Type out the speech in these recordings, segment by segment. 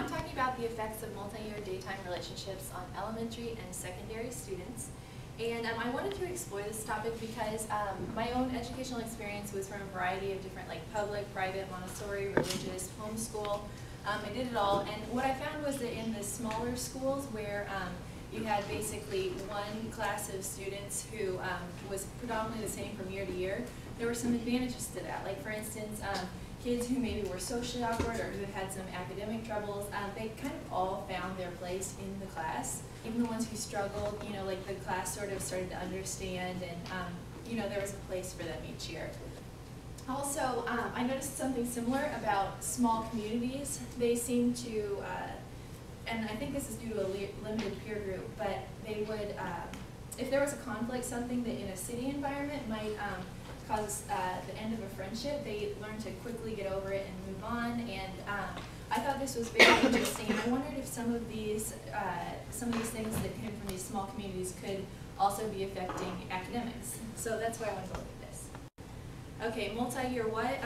I'm talking about the effects of multi-year daytime relationships on elementary and secondary students. And I wanted to explore this topic because my own educational experience was from a variety of different, like public, private, Montessori, religious, homeschool. I did it all, and what I found was that in the smaller schools where you had basically one class of students who was predominantly the same from year to year, there were some advantages to that. Like for instance, kids who maybe were socially awkward or who had some academic troubles, they kind of all found their place in the class. Even the ones who struggled, you know, like the class sort of started to understand, and you know, there was a place for them each year. Also, I noticed something similar about small communities. They seem to, and I think this is due to a limited peer group, but they would, if there was a conflict, something that in a city environment might cause the end of a friendship, they learn to quickly get over it and move on. And I thought this was very interesting, and I wondered if some of these things that came from these small communities could also be affecting academics. So that's why I wanted to look at this. Okay, multi-year what?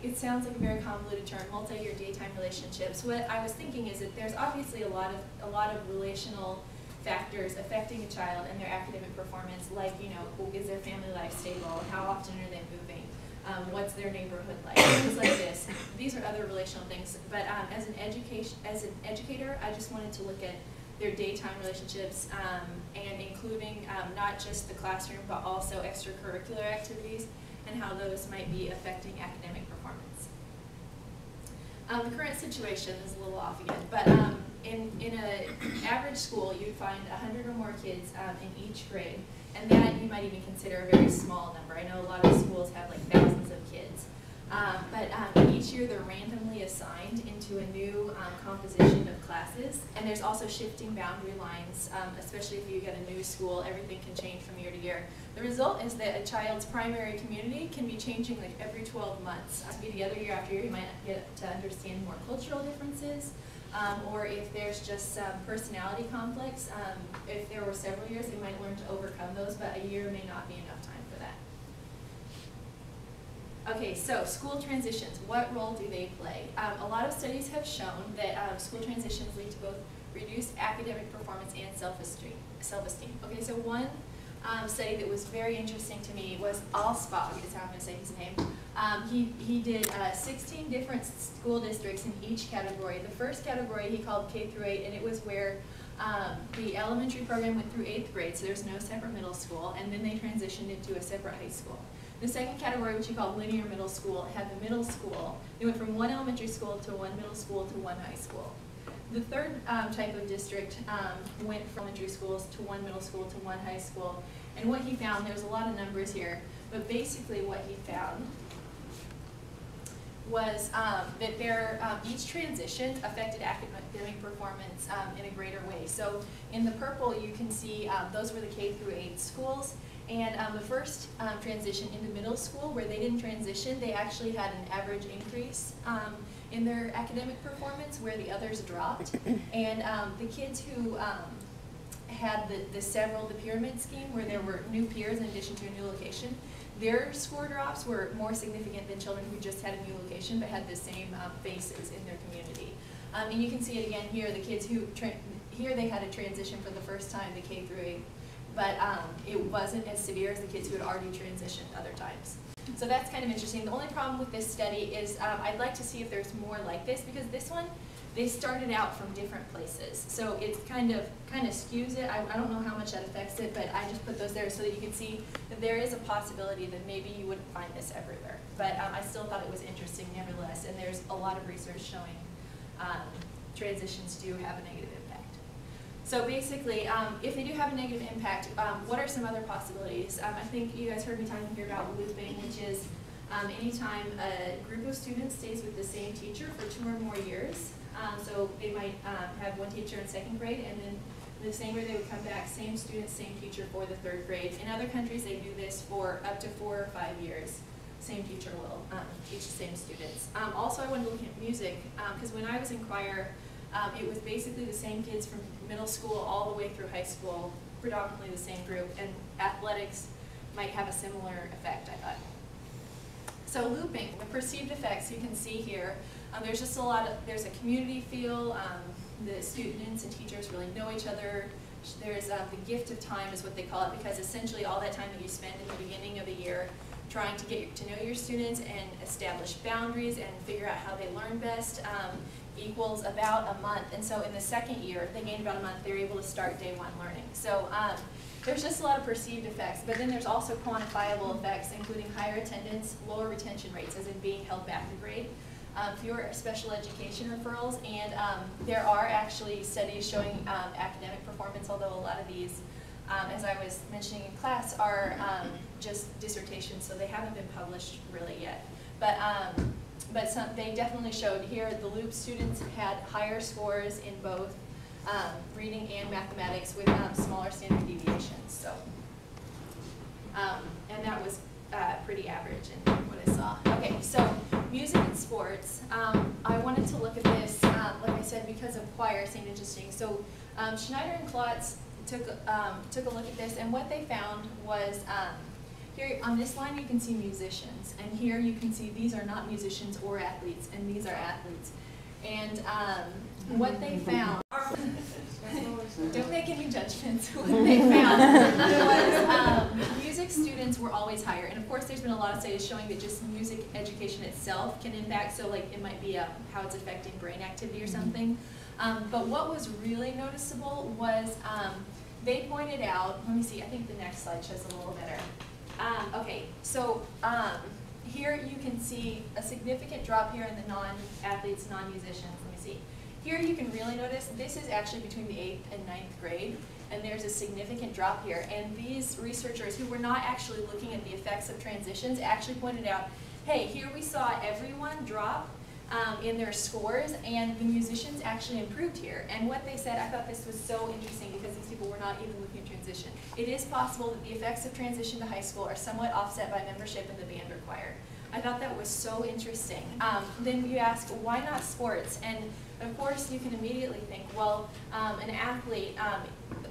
It sounds like a very convoluted term, multi-year daytime relationships. What I was thinking is that there's obviously a lot of relational factors affecting a child and their academic performance, like, you know, is their family life stable? How often are they moving? What's their neighborhood like? Things like this. These are other relational things. But as an educator, I just wanted to look at their daytime relationships and including not just the classroom, but also extracurricular activities and how those might be affecting academic performance. The current situation is a little off again, but in an average school, you'd find 100 or more kids in each grade, and that you might even consider a very small number. I know a lot of schools have like thousands of kids, but each year they're randomly assigned into a new composition of classes, and there's also shifting boundary lines, especially if you get a new school, everything can change from year to year. The result is that a child's primary community can be changing like every 12 months. To be together year after year, you might get to understand more cultural differences, or if there's just some personality conflicts, if there were several years, they might learn to overcome those, but a year may not be enough time for that. Okay, so school transitions, what role do they play? A lot of studies have shown that school transitions lead to both reduced academic performance and self-esteem. Okay, so one study that was very interesting to me was Alspog, is how I'm going to say his name. He did 16 different school districts in each category. The first category he called K through 8, and it was where the elementary program went through 8th grade, so there's no separate middle school, and then they transitioned into a separate high school. The second category, which he called linear middle school, had the middle school. They went from one elementary school to one middle school to one high school. The third type of district went from elementary schools to one middle school to one high school. And what he found, there's a lot of numbers here, but basically what he found was that each transition affected academic performance in a greater way. So in the purple, you can see those were the K through 8 schools. And the first transition into middle school, where they didn't transition, they actually had an average increase in their academic performance, where the others dropped. And the kids who had the pyramid scheme, where there were new peers in addition to a new location, their score drops were more significant than children who just had a new location but had the same faces in their community. And you can see it again here, the kids who, here they had a transition for the first time, the K through 8, but it wasn't as severe as the kids who had already transitioned other times. So that's kind of interesting. The only problem with this study is I'd like to see if there's more like this, because this one, they started out from different places. So it's kind of skews it. I don't know how much that affects it, but I just put those there so that you can see that there is a possibility that maybe you wouldn't find this everywhere. But I still thought it was interesting nevertheless, and there's a lot of research showing transitions do have a negative impact. So basically, if they do have a negative impact, what are some other possibilities? I think you guys heard me talking here about looping, which is anytime a group of students stays with the same teacher for 2 or more years. So they might have one teacher in 2nd grade, and then the same year they would come back, same students, same teacher for the 3rd grade. In other countries, they do this for up to 4 or 5 years. Same teacher will teach the same students. Also, I wanted to look at music, because when I was in choir, it was basically the same kids from middle school all the way through high school, predominantly the same group, and athletics might have a similar effect, I thought. So looping, the perceived effects you can see here. There's just there's a community feel. The students and teachers really know each other. There's the gift of time is what they call it, because essentially all that time that you spend in the beginning of the year trying to get to know your students and establish boundaries and figure out how they learn best equals about a month. And so in the second year, if they gain about a month, they're able to start day one learning. So there's just a lot of perceived effects, but then there's also quantifiable effects, including higher attendance, lower retention rates, as in being held back a grade, fewer special education referrals, and there are actually studies showing academic performance, although a lot of these, as I was mentioning in class, are just dissertations, so they haven't been published really yet. But they definitely showed here the Loop students had higher scores in both reading and mathematics with smaller standard deviations. So, and that was pretty average in what I saw. Okay, so music and sports. I wanted to look at this, like I said, because of choir seemed interesting. So Schneider and Klotz took a look at this, and what they found was here on this line you can see musicians, and here you can see these are not musicians or athletes, and these are athletes. And what they found, don't make any judgments, what they found was music students were always higher. And of course there's been a lot of studies showing that just music education itself can impact, so like it might be how it's affecting brain activity or something. But what was really noticeable was they pointed out, let me see, I think the next slide shows a little better. Okay, so here you can see a significant drop here in the non-athletes, non-musicians. Let me see. Here you can really notice this is actually between the 8th and 9th grade, and there's a significant drop here. And these researchers who were not actually looking at the effects of transitions actually pointed out, hey, here we saw everyone drop in their scores, and the musicians actually improved here. And what they said, I thought this was so interesting because these people were not even looking at transition. It is possible that the effects of transition to high school are somewhat offset by membership in the band or choir. I thought that was so interesting. Then you ask, why not sports? And of course you can immediately think, well, an athlete,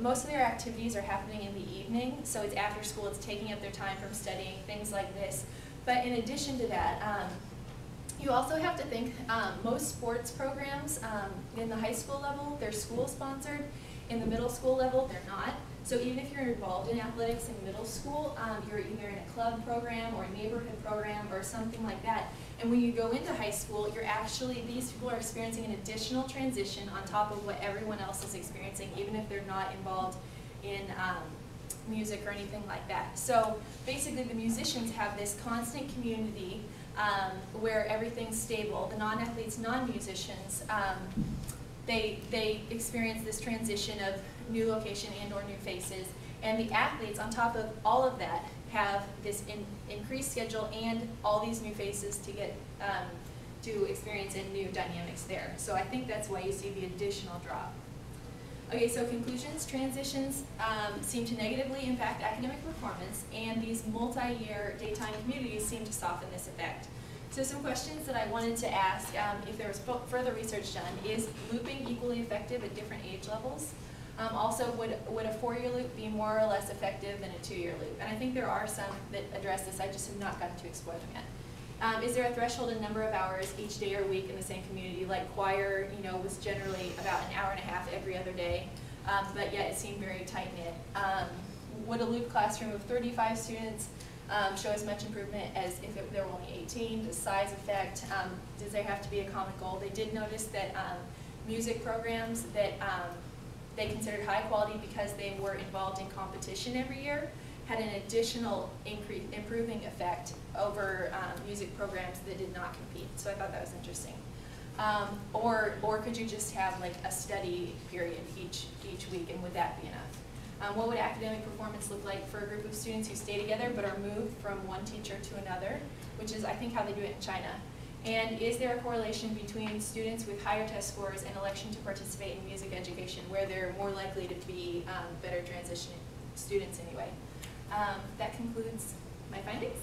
most of their activities are happening in the evening, so it's after school, it's taking up their time from studying, things like this. But in addition to that, you also have to think most sports programs in the high school level, they're school sponsored. In the middle school level, they're not. So even if you're involved in athletics in middle school, you're either in a club program or a neighborhood program or something like that. And when you go into high school, you're actually, these people are experiencing an additional transition on top of what everyone else is experiencing, even if they're not involved in music or anything like that. So basically the musicians have this constant community where everything's stable. The non-athletes, non-musicians, they experience this transition of new location and or new faces. And the athletes, on top of all of that, have this increased schedule and all these new faces to get to experience in new dynamics there. So I think that's why you see the additional drop. Okay, so conclusions, transitions seem to negatively impact academic performance, and these multi-year daytime communities seem to soften this effect. So some questions that I wanted to ask, if there was further research done, is looping equally effective at different age levels? Also, would a 4-year loop be more or less effective than a 2-year loop? And I think there are some that address this, I just have not gotten to explore them yet. Is there a threshold in number of hours each day or week in the same community? Like choir, was generally about an hour and a half every other day, but yet it seemed very tight-knit. Would a loop classroom of 35 students show as much improvement as if there were only 18? The size effect, does there have to be a common goal? They did notice that music programs that they considered high quality because they were involved in competition every year had an additional improving effect over music programs that did not compete. So I thought that was interesting. Or could you just have like a study period each week, and would that be enough? What would academic performance look like for a group of students who stay together but are moved from one teacher to another, which is I think how they do it in China? And is there a correlation between students with higher test scores and election to participate in music education, where they're more likely to be better transition students anyway? That concludes my findings.